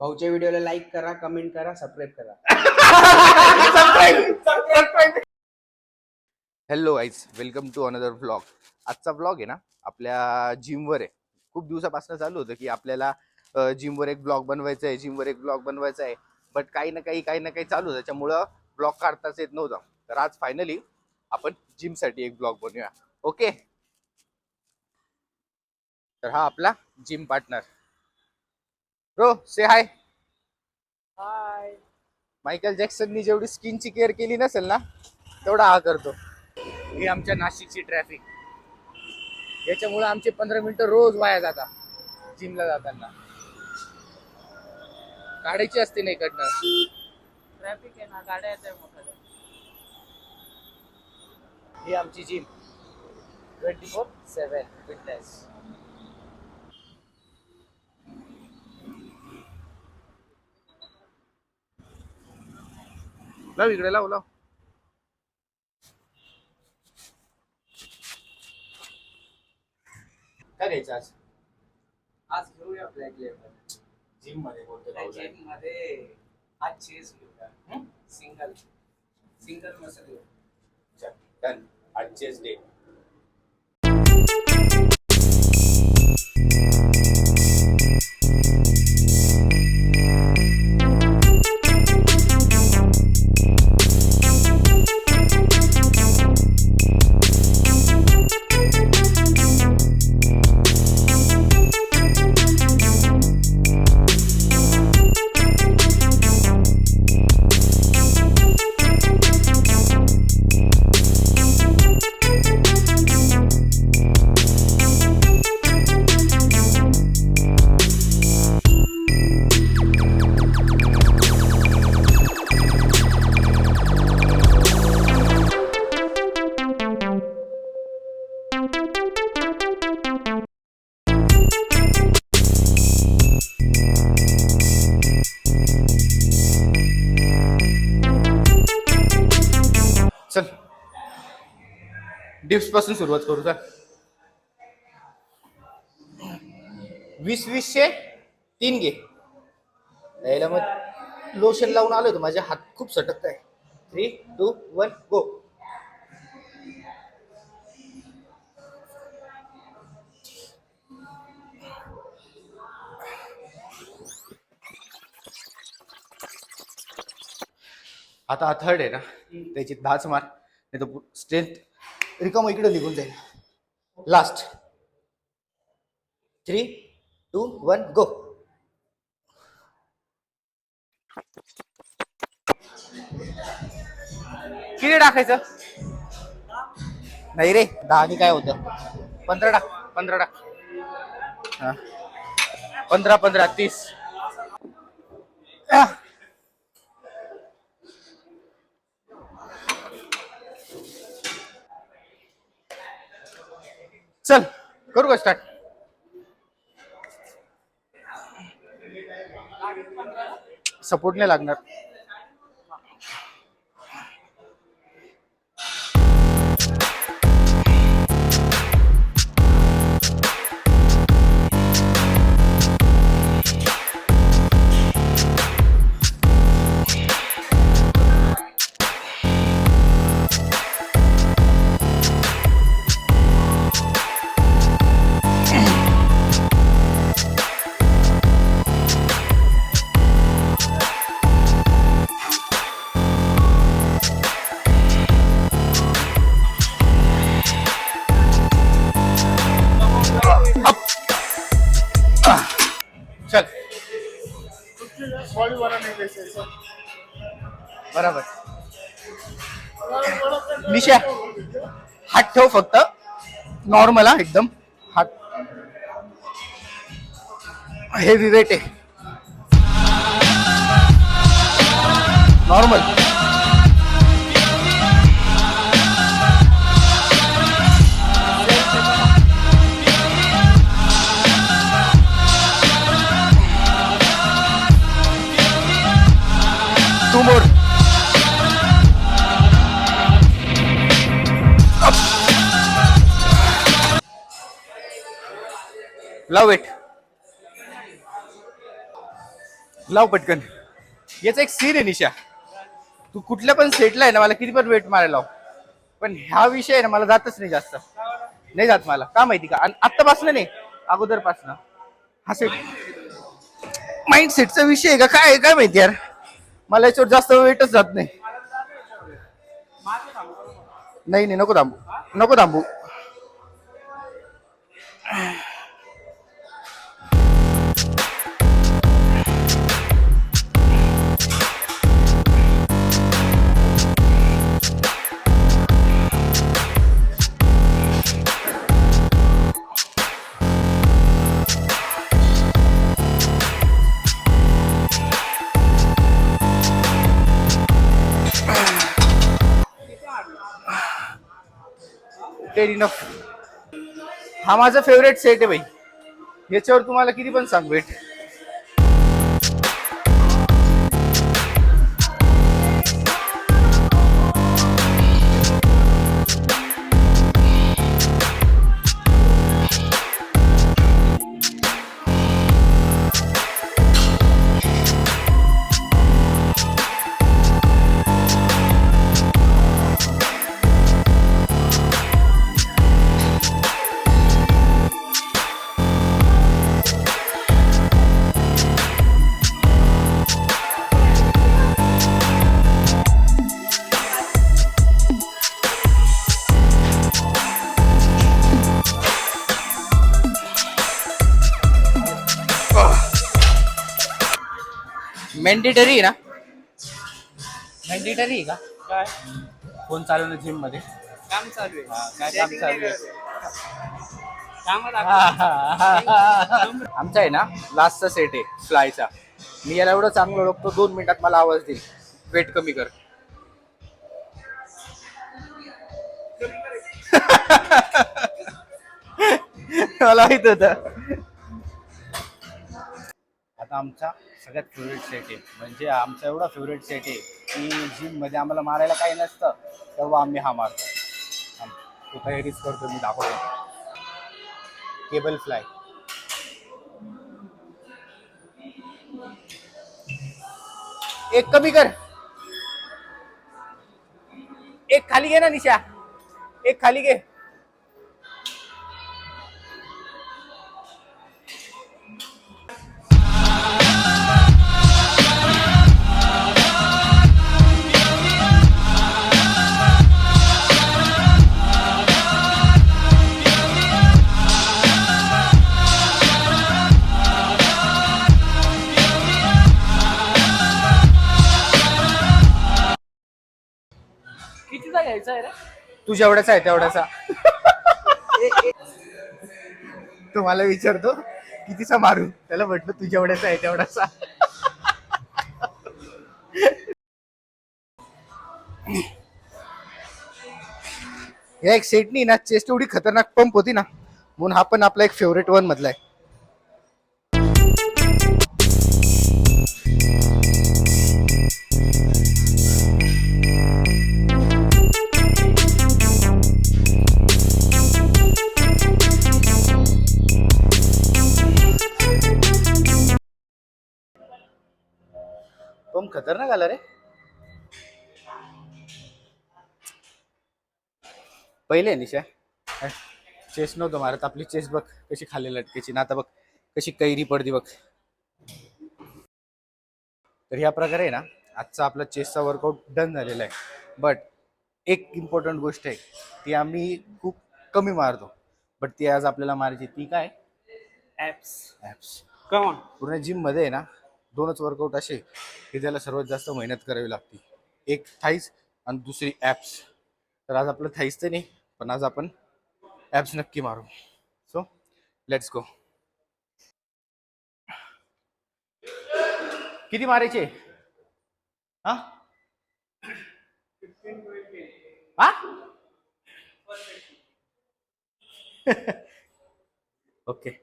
भाऊच्या व्हिडिओला लाईक करा, कमेंट करा, सबस्क्राईब करा. Hello guys, welcome to another vlog. आजचा व्लॉग आहे ना आपल्या जिमवर आहे. खूप दिवसापासून चालू होतं की आपल्याला जिमवर एक ब्लॉग बनवायचा आहे, बट काही ना काही चालू होतं, त्याच्यामुळं ब्लॉग काढताच येत नव्हतं. तर आज फायनली आपण जिमसाठी एक ब्लॉग बनवूया. ओके, तर हा आपला जिम पार्टनर. ब्रो से हाय. हाय. मायकल जॅक्सननी जेवढी स्किनची केअर केली नसेल ना तेवढा हा करतो. ही आमच्या नाशिकची ट्रॅफिक, याच्यामुळे आमचे 15 मिनिटं रोज वाया जातात जिमला जाताना. काढायची असते नाही इकडनं, ट्रॅफिक आहे ना, गाड्या येत आहे मोठ्या. ही आमची जिम 24/7 फिटनेस. लाव इकडे, लाव. काय घ्यायचं आज घेऊया ब्लॅक लेबर. जिम मध्ये? बोलतो जिम मध्ये आज चीज घेऊया. सिंगल मसल घेऊ. डन. आजचेच डे. चल, डिप्स पासून सुरुवात करू. चल, 20-20 3 घे. यायला मग लोशन लावून आलोय, माझे हात खूप सटकत आहे. 3, 2, 1 गो. आता हा थर्ड आहे ना, त्याची 10च मार, नाही तर स्ट्रेंथ रिकाम इकडे निघून जाईल. लास्ट 3, 2, 1 गो. किती टाकायचं? नाही रे, 10 काय होतं. 15 टाक. 15 30. चल, करू का स्टार्ट? सपोर्ट नाही लागणार. चल, बराबर. निशा, हात ठेव फक्त नॉर्मल. हा एकदम हात हेवी वेट आहे. Normal. Two more. Love it. लाव पटकन. याचा एक सीन आहे निशा. तू कुठल्या पण सेटला आहे ना, मला किती पण वेट मारायला लाव, पण ह्या विषय आहे ना मला जातच नाही जास्त. नाही जात मला, का माहिती का? आणि आत्तापासनं नाही, अगोदरपासनं हा सेट माइंड सेटचा विषय आहे का काय आहे काय माहिती यार. मला याच्यावर जास्त वेटच जात नाही. नाही नाही, नको थांबू, नको थांबू. Ten enough. हा माझा फेवरेट सेट आहे भाई. याच्यावर तुम्हाला किती पण सांग वेट. मॅन्डेटरी आहे ना? मॅन्डेटरी आहे का काय फोन चालवणं जिम मध्ये? काम चालू आहे? काय काम चालू आहे? कामात आमचा आहे ना लास्टचा सेट आहे फ्लायचा. मी याला एवढं चांगलं ओळखतो, 2 मिनिटात मला आवाज देईल वेट कमी कर. मला माहित होत. आता आमचा सगळ्यात फेवरेट सेट आहे, म्हणजे आमचा एवढा फेवरेट सेट आहे की जिम मध्ये आम्हाला मारायला काही नसतं तेव्हा आम्ही हा मारतो. तो तयारीच करतो, मी दाखवतो. Cable fly. एक कमी कर, एक खाली घे ना निशा, एक खाली घे. कितीचा घ्यायचा आहे रे? तू जेवढ्याचा आहे तेवढ्याचा. तुम्हाला विचारतो कितीचा मारू, त्याला म्हटलं तू जेवढ्याचा आहे तेवढ्याचा. या एक सेटनी ना चेस्ट एवढी खतरनाक पंप होती ना, म्हणून हा पण आपला एक फेवरेट 1 मधला आहे. पंप खतरनाक आला रे. पहिले निशा चेस्ट नव्हतं मारत, आपली चेस्ट बघ कशी खाली लटकेची ना, आता बघ कशी कैरी पडती बघ. तर ह्या प्रकारे ना आजचा आपला चेस्टचा वर्कआउट डन झालेला आहे. बट एक इम्पॉर्टंट गोष्ट आहे, ती आम्ही खूप कमी मारतो, बट ती आज आपल्याला मारायची. ती काय? ऍप्स. ॲप्स. कम पूर्ण जिम मध्ये आहे ना 2च वर्कआउट असे की त्याला सर्वात जास्त मेहनत करावी लागते. एक थाईज आणि दुसरी ॲप्स. तर आज आपलं थाईज तर नाही, पण आज आपण ॲप्स नक्की मारू. So let's go. किती मारायचे? हा हा ओके.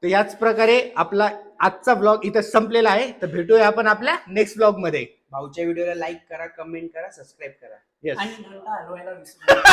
तर याच प्रकारे आपला आजचा ब्लॉग इथं संपलेला आहे. तर भेटूया आपण आपल्या नेक्स्ट ब्लॉग मध्ये. भाऊच्या व्हिडिओला लाईक करा, कमेंट करा, सबस्क्राईब करा. येस. आणि घंटा हलवायला विसरू नका.